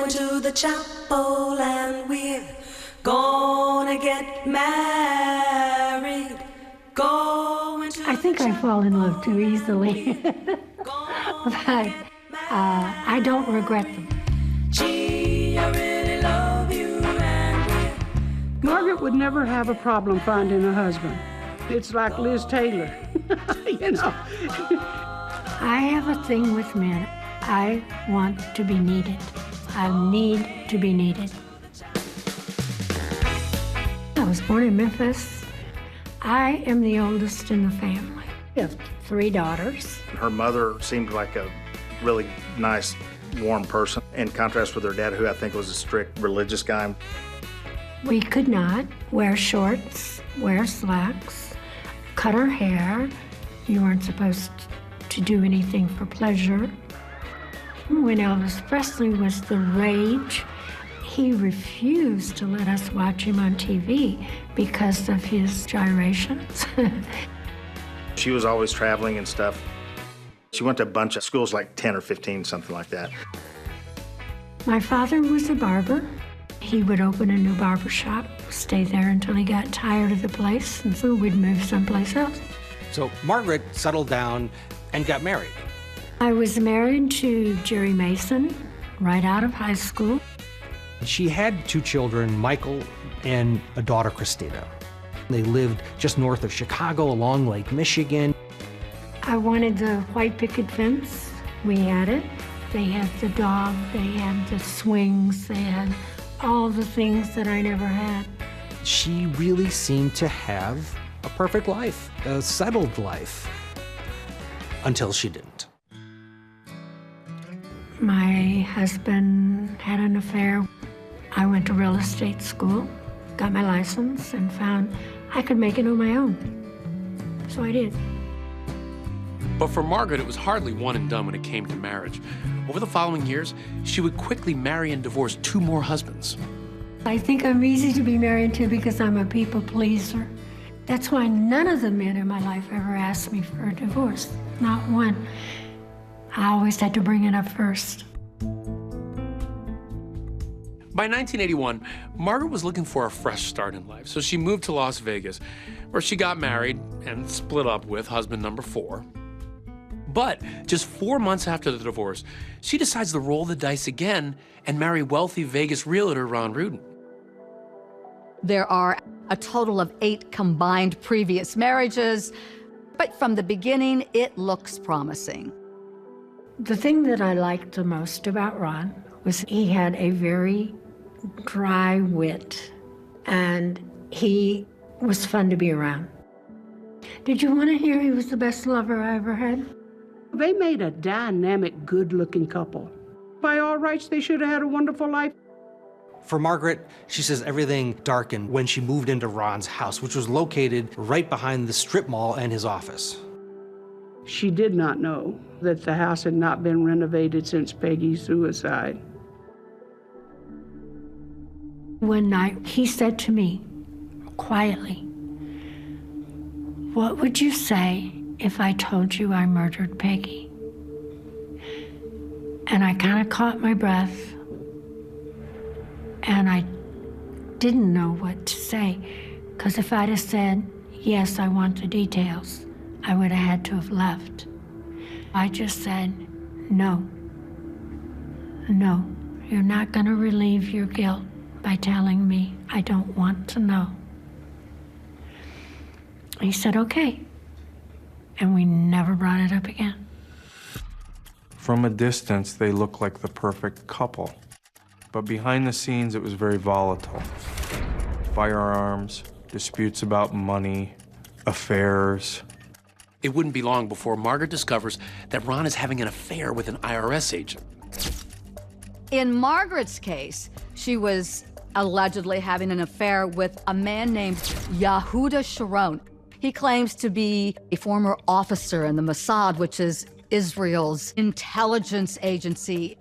going to the chapel and we're gonna get married. I think I fall in love too easily, but I don't regret them. Gee, I really love you and Margaret would never have a problem finding a husband. It's like Liz Taylor, you know. I have a thing with men. I want to be needed. I need to be needed. I was born in Memphis. I am the oldest in the family. I have 3 daughters. Her mother seemed like a really nice, warm person, in contrast with her dad, who I think was a strict religious guy. We could not wear shorts, wear slacks, cut our hair. You weren't supposed to do anything for pleasure. When Elvis Presley was the rage, he refused to let us watch him on TV because of his gyrations. She was always traveling and stuff. She went to a bunch of schools, like 10 or 15, something like that. My father was a barber. He would open a new barber shop, stay there until he got tired of the place, and so we'd move someplace else. So Margaret settled down and got married. I was married to Jerry Mason right out of high school. She had 2 children, Michael and a daughter, Christina. They lived just north of Chicago along Lake Michigan. I wanted the white picket fence. We had it. They had the dog, they had the swings, they had all the things that I never had. She really seemed to have a perfect life, a settled life, until she didn't. My husband had an affair. I went to real estate school, got my license, and found I could make it on my own. So I did. But for Margaret, it was hardly one and done when it came to marriage. Over the following years, she would quickly marry and divorce 2 more husbands. I think I'm easy to be married to because I'm a people pleaser. That's why none of the men in my life ever asked me for a divorce, not one. I always had to bring it up first. By 1981, Margaret was looking for a fresh start in life, so she moved to Las Vegas, where she got married and split up with husband number 4. But just 4 months after the divorce, she decides to roll the dice again and marry wealthy Vegas realtor Ron Rudin. There are a total of 8 combined previous marriages, but from the beginning, it looks promising. The thing that I liked the most about Ron was he had a very dry wit, and he was fun to be around. Did you want to hear he was the best lover I ever had? They made a dynamic, good-looking couple. By all rights, they should have had a wonderful life. For Margaret, she says everything darkened when she moved into Ron's house, which was located right behind the strip mall and his office. She did not know that the house had not been renovated since Peggy's suicide. One night, he said to me, quietly, "What would you say if I told you I murdered Peggy?" And I kind of caught my breath, and I didn't know what to say, because if I'd have said, "Yes, I want the details," I would have had to have left. I just said, "No, no, you're not going to relieve your guilt by telling me I don't want to know." He said, "Okay," and we never brought it up again. From a distance, they looked like the perfect couple. But behind the scenes, it was very volatile. Firearms, disputes about money, affairs. It wouldn't be long before Margaret discovers that Ron is having an affair with an IRS agent. In Margaret's case, she was allegedly having an affair with a man named Yehuda Sharon. He claims to be a former officer in the Mossad, which is Israel's intelligence agency.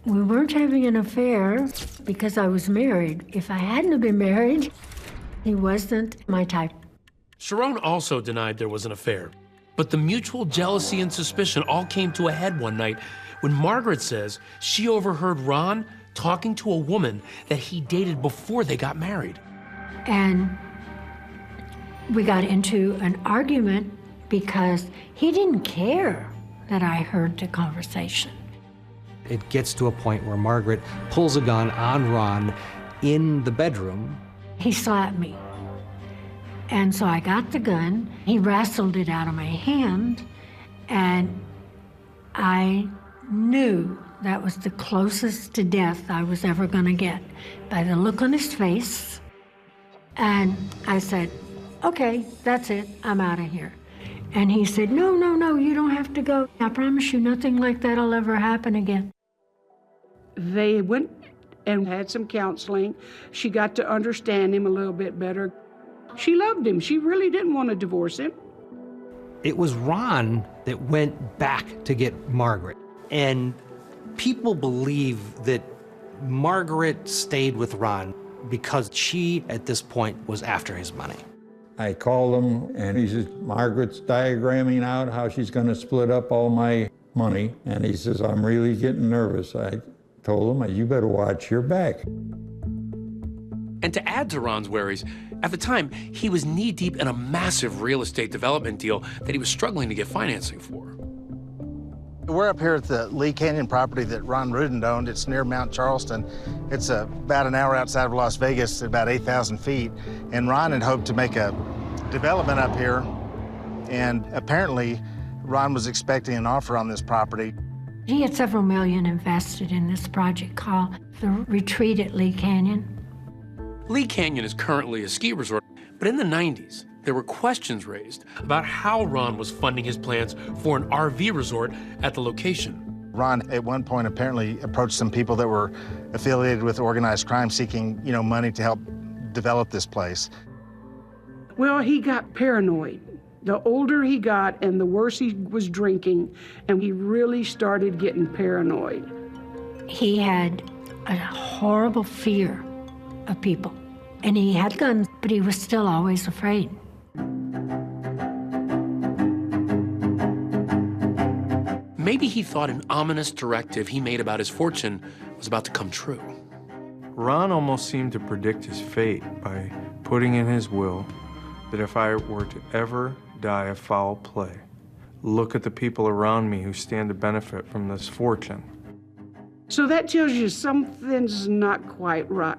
We weren't having an affair because I was married. If I hadn't have been married, he wasn't my type. Sharon also denied there was an affair, but the mutual jealousy and suspicion all came to a head one night when Margaret says she overheard Ron talking to a woman that he dated before they got married. And we got into an argument because he didn't care that I heard the conversation. It gets to a point where Margaret pulls a gun on Ron in the bedroom. He slapped me. And so I got the gun, he wrestled it out of my hand, and I knew that was the closest to death I was ever gonna get by the look on his face. And I said, okay, that's it, I'm out of here. And he said, no, no, no, you don't have to go. I promise you nothing like that'll ever happen again. They went and had some counseling. She got to understand him a little bit better. She loved him. She really didn't want to divorce him. It was Ron that went back to get Margaret. And people believe that Margaret stayed with Ron because she, at this point, was after his money. I called him and he says, Margaret's diagramming out how she's gonna split up all my money. And he says, I'm really getting nervous. I told him, you better watch your back. And to add to Ron's worries, at the time, he was knee-deep in a massive real estate development deal that he was struggling to get financing for. We're up here at the Lee Canyon property that Ron Rudin owned. It's near Mount Charleston. It's about an hour outside of Las Vegas, about 8,000 feet. And Ron had hoped to make a development up here. And apparently, Ron was expecting an offer on this property. He had several million invested in this project called the Retreat at Lee Canyon. Lee Canyon is currently a ski resort, but in the 90s, there were questions raised about how Ron was funding his plans for an RV resort at the location. Ron, at one point, apparently approached some people that were affiliated with organized crime seeking, money to help develop this place. Well, he got paranoid. The older he got and the worse he was drinking, and he really started getting paranoid. He had a horrible fear of people. And he had guns, but he was still always afraid. Maybe he thought an ominous directive he made about his fortune was about to come true. Ron almost seemed to predict his fate by putting in his will that if I were to ever die of foul play, look at the people around me who stand to benefit from this fortune. So that tells you something's not quite right.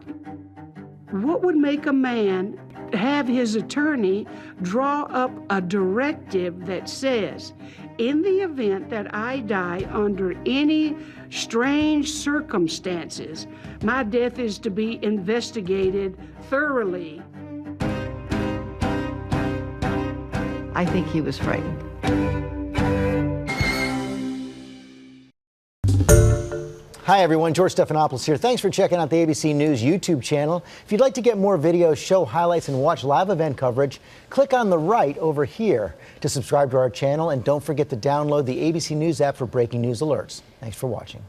What would make a man have his attorney draw up a directive that says, in the event that I die under any strange circumstances, my death is to be investigated thoroughly? I think he was frightened. Hi everyone, George Stephanopoulos here. Thanks for checking out the ABC News YouTube channel. If you'd like to get more videos, show highlights, and watch live event coverage, click on the right over here to subscribe to our channel, and don't forget to download the ABC News app for breaking news alerts. Thanks for watching.